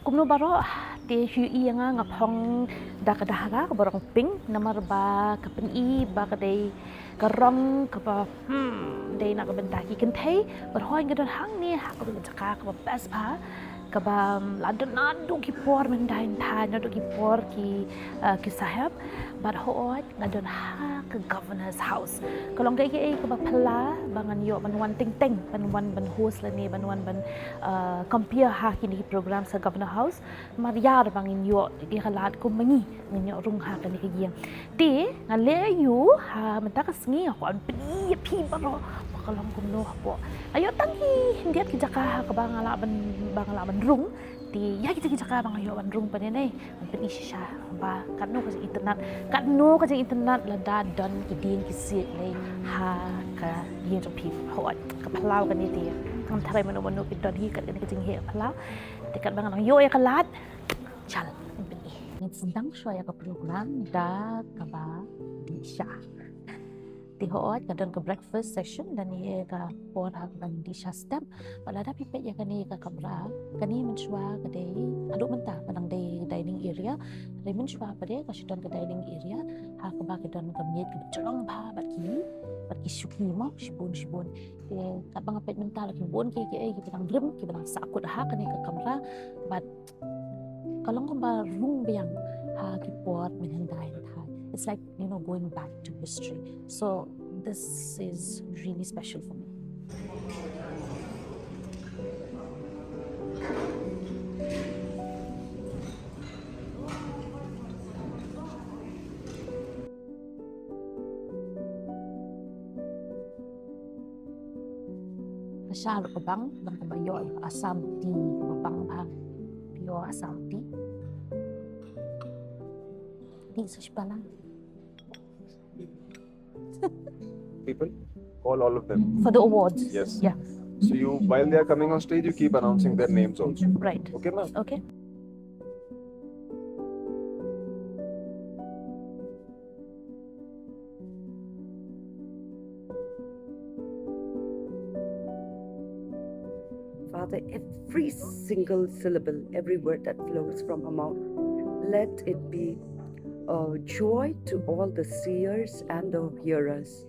kumno baro te hui nga ngapong dakadahara barong ping namar ba kapeni ba kadai karong kapa dei nak bentaki kynthei berhoin gadon hang ni ha ko jaka ka best pa kaba ladon ki por mendain tha nado ki por ki sahab bar hoot ngadon ha ke governor's house kalong kai ke ka phala bangan yo banwan ting ting banwan ban host la ni banwan ban compare ha ki ni program sa governor house mariar bangin yo ki halat ko mangi nyo rung ha ka ni ki yang ti ngale yu ha mentaka sngi ko an pi baro kalong kumno po ayo tangi khyndiat ki jaka ka bangala ban rung ti ya ki jaka bang ayo ban rung panenai an peni sha ba kanno ka itynnad la da don ki din ki si le ha ka yin to pi hot ka phalau kan ni ti kam thai mano ki don hi ka ni ki jing he phalau ti kat bang lang yo ya kalat chal an peni ni sedang shwa ya ka program da ka ba di sha ti hoot kadon ke breakfast session dan ye ka por hak ban di shastem balada pipet ya kani ka kamra kani menchwa kadai haduh mentah panang dai dining area dai menchwa pade ka shidon ke dining area ha ka ba kadon ke miet ke jolong ba bat ki shuki mo shibun te ka bang pet mental ki bon ki panang drum ki panang sakut ha kani ka kamra bat kalong ba rung biang ha ki por menhandai it's like going back to history. So this is really special for me. Masyado ko bang kabayo asam ti kabang ba yo asam ti di sa shpala. People, call all of them. For the awards? Yes. Yeah. So you, while they are coming on stage, you keep announcing their names also. Right. Okay, ma'am? Okay. Father, every single syllable, every word that flows from her mouth, let it be a joy to all the seers and the hearers.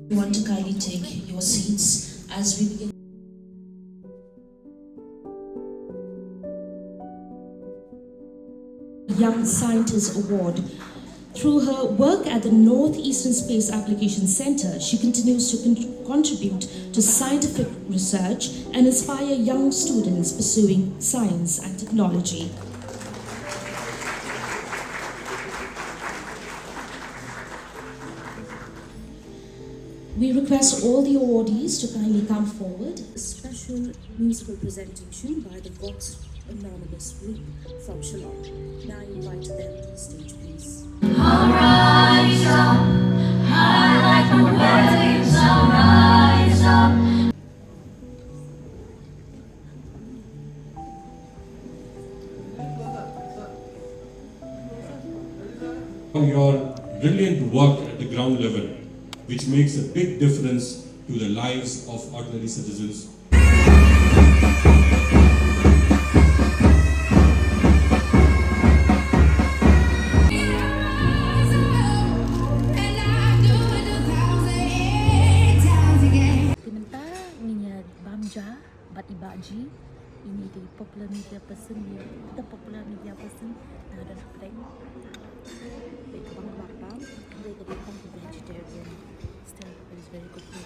We want to kindly take your seats as we begin. Young Scientist Award. Through her work at the Northeastern Space Application Center, she continues to contribute to scientific research and inspire young students pursuing science and technology. We request all the awardees to kindly come forward. A special musical presentation by the Vox Anonymous group from Shillong. Now I invite them to the stage, please. I'll rise up, high like the waves, I'll rise up. Your brilliant work at the ground level, which makes a big difference to the lives of ordinary citizens. But Ibaji, ini the popular media person, the popular media person, dan apa lagi? They come from they become vegetarian. Still, it is very good food.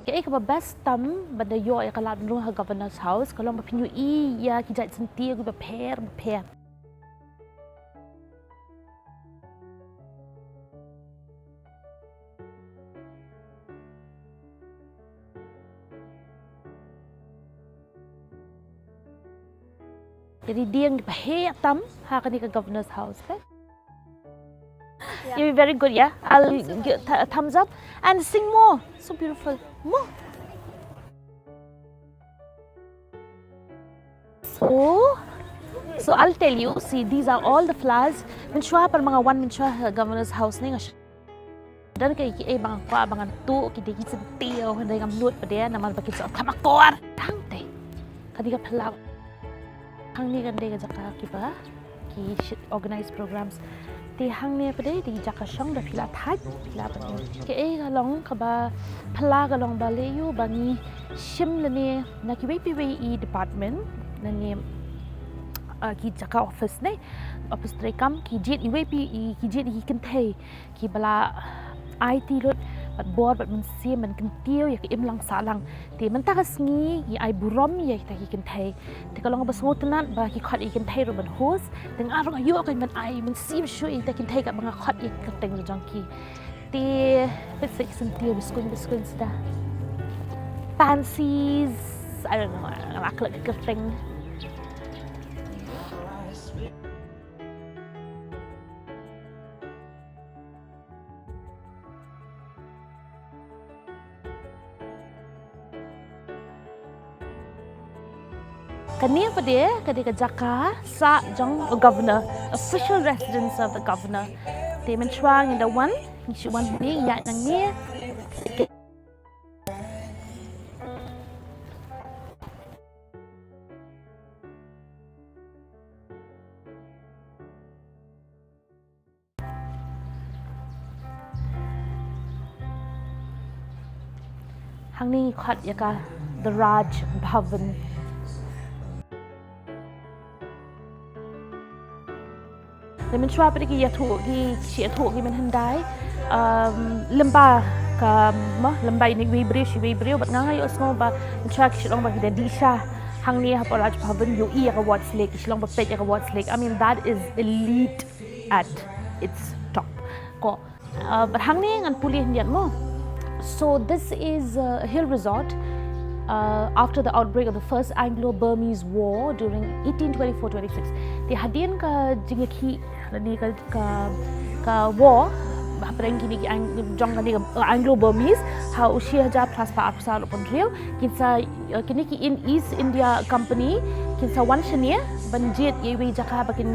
Kaei ka best tam bada yo ay kalat no ha governor's house kalong mapinyo ya kijat senti ko ba pair. Jadi dia yang dipakai tam hak ni ke governor's house, okay? Yeah. You're very good, yeah. I'll give a thumbs up and sing more. So beautiful, more. So I'll tell you. See, these are all the flowers. Minshwa par mga one minshwa governor's house ni nga dan ke bang kwa bang tu ki de sentil handai ngam lut pada nama bagi so kamakor tang te kadi ka phala hang ni kan de jaka ki ba ki organize programs ti hang ni pada di jaka shong da phila thai phila pada ke ga long ka ba phala ga long ba le yu bangi shim le ne na ki we department na ne ki jaka office ne office rekam ki jet ki jet ki kynthei ki bala IT lot bat board bat man sia man kentiu ya ki lang salang ti man ta sngi ki ai burom ya ta ki kynthei ti kalong ba sngotenat ba ki khat i kynthei ro ban hos teng arong ayo ka man ai man sim shu i ta kynthei ka banga khat i ka teng jong ki ti basic sentiu biskun sta fancies I don't know akhlak ka teng Kania pada ketika Jaka sa jong governor, official residence of the governor. They mencuang in the one ni ya nang ni. Hang ni khat yaka the Raj Bhavan. Để mình xóa bây giờ thủ cái chia thủ cái mình hình đái lemba ka lemba ini we brio bat ngai osmo ba xóa cái Shillong ba cái disha hang ni ha Raj Bhavan ïohi ka watch lake Shillong ba pet ka watch lake I mean that is elite at its top ko but hang ni ngan pulih niat mo so this is a hill resort after the outbreak of the First Anglo-Burmese War during 1824-26, the hadian ka jingrakhe ni ka war perang kini jong ka Anglo-Burmese how usia ja plus pa apsa upon rio kinsa kini ki in East India Company kinsa wan shania banjit yewi jaka bakin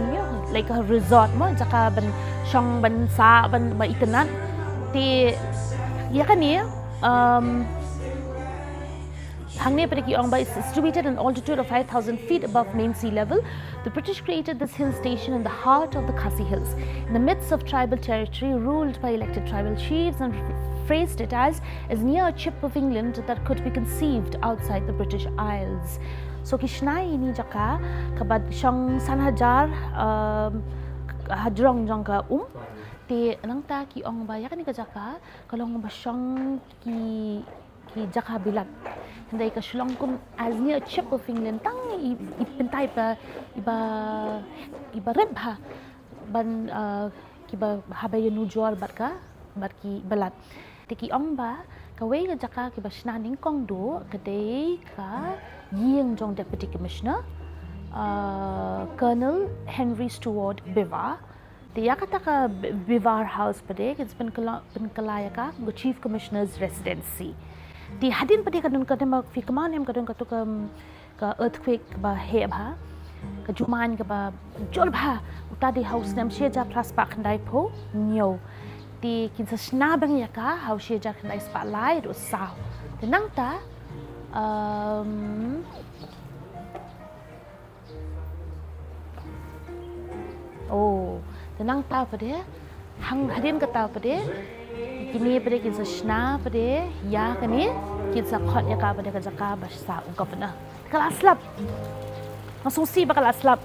like a resort mo jaka ban shong ban sa ban itynnad ti ya kan ni Hangni Ong is situated at an altitude of 5,000 feet above main sea level. The British created this hill station in the heart of the Khasi Hills, in the midst of tribal territory ruled by elected tribal chiefs, and phrased it as near a chip of England that could be conceived outside the British Isles. So kishnai ini jaka kabad shong sanhajar hadrong jong ka ti nang ta ki ong ba yakan ni ka jaka kalong ba shong ki jaka bilat handai ka Shillong kum as near a chip of England tang ipintai pa iba rebha ban ki ba habay nu jual bat ki balat tiki ong ba ka wei ka jaka ki ba shnaning kong do kadai ka ying jong deputy commissioner Colonel Henry Stewart Bivar Dia kata ka Bivar House pada it's been Meghalaya ka chief commissioner's residency di hadin pada kadun kadang fi kemanem kadun katu ka earthquake ba he ba ka juman ka ba jol ba tadi house nam sheja plus pa khandai pho nyo ti kin sa sna bang ya ka house sheja khandai spotlight ro sao te nang ta te nang ta pada hang hadin kata pada kini pada kita sna pada ya kini kita khot ya ka pada ka jaka basa governor kala aslap langsung si bakal aslap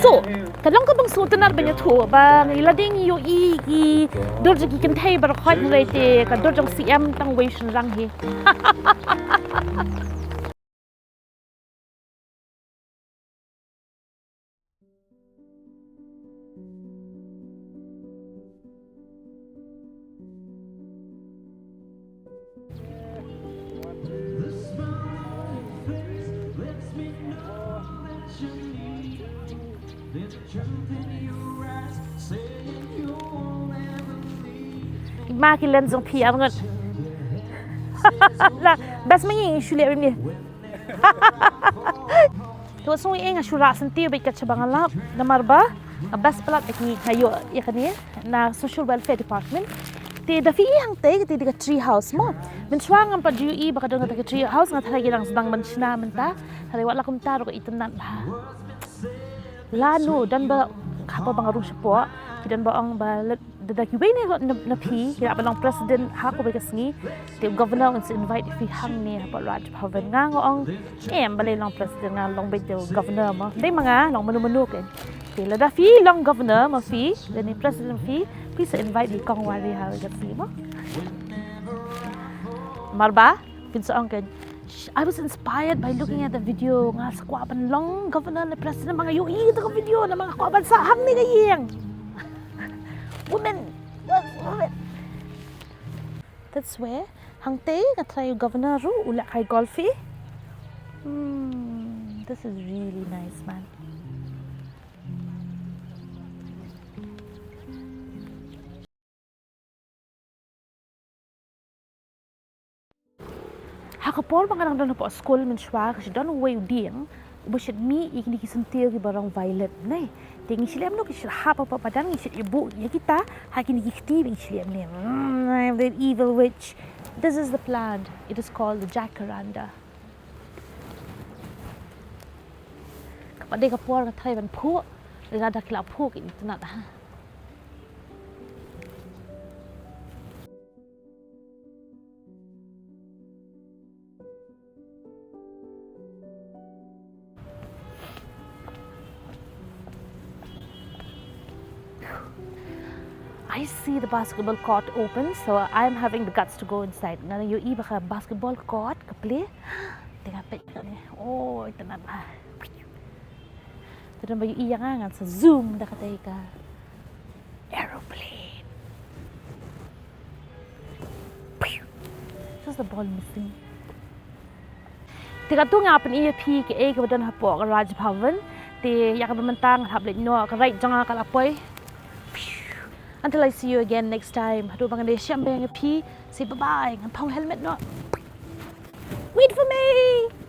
so kadang ka bang so tenar banyak tu bang ilading ïohi ki dorje ki kynthei bar khot ngai te ka dorjong CM tang wei shin rang hi ma ki len zong pi ngot la bas mai shule ni to song eng ashura senti be ka chabangala namar ba best pelat ni kayo ya kan ya na social welfare department ti da fi hang te ti di tree house mo men swang ang pa GUE baka dong ta tree house nga thalagi lang sedang mensna menta hari wala kum taro ko ïohi ba lanu dan ba apa bang rung shapoh dan ba ang ba da ki ni na pi ya ba lang president ha ko ba kasngi ti governor and invite fi hang ni apa Raj Bhavan nga ngong balay lang president nga long ba governor mo dai mga long menu kan ti la da fi long governor ma fi dan ni president fi please invite di kong wari ha ga fi mo marba pinso ang kan I was inspired by looking at the video nga sa kwaban long governor na president mga ïohi ito video na mga kwaban sa hang ni gayeng women. That's where hang te nga tayo governor ru ula kay golfi. This is really nice, man. Hakapor mga nang doon po school men shwa kasi doon way ding ubusyad mi ikini kisentir ki barang violet nay tingi silem no kisir hapa pa padang isir ibu ya kita hakini kikti bing silem ni I'm the evil witch. This is the plant. It is called the jacaranda. Kapag kapor ka tayo ban pu rada kila pu ki ïohi ha I see the basketball court open, so I'm having the guts to go inside. Nga ïohi baka basketball court ka play. Tengah pet ni. Oh, ïohi ba. Tadang ba ïohi nga sa Zoom da katay ka. Aeroplane. Just the ball missing. Tiga tu nga pan ïohi ke ka badan hapo ka Raj Bhavan. Ti yak bemantang hablet no ka right jong ka lapoy. Until I see you again next time. Haduh bang ade siam bang pi. Say bye bye. Ngam pong helmet no. Wait for me.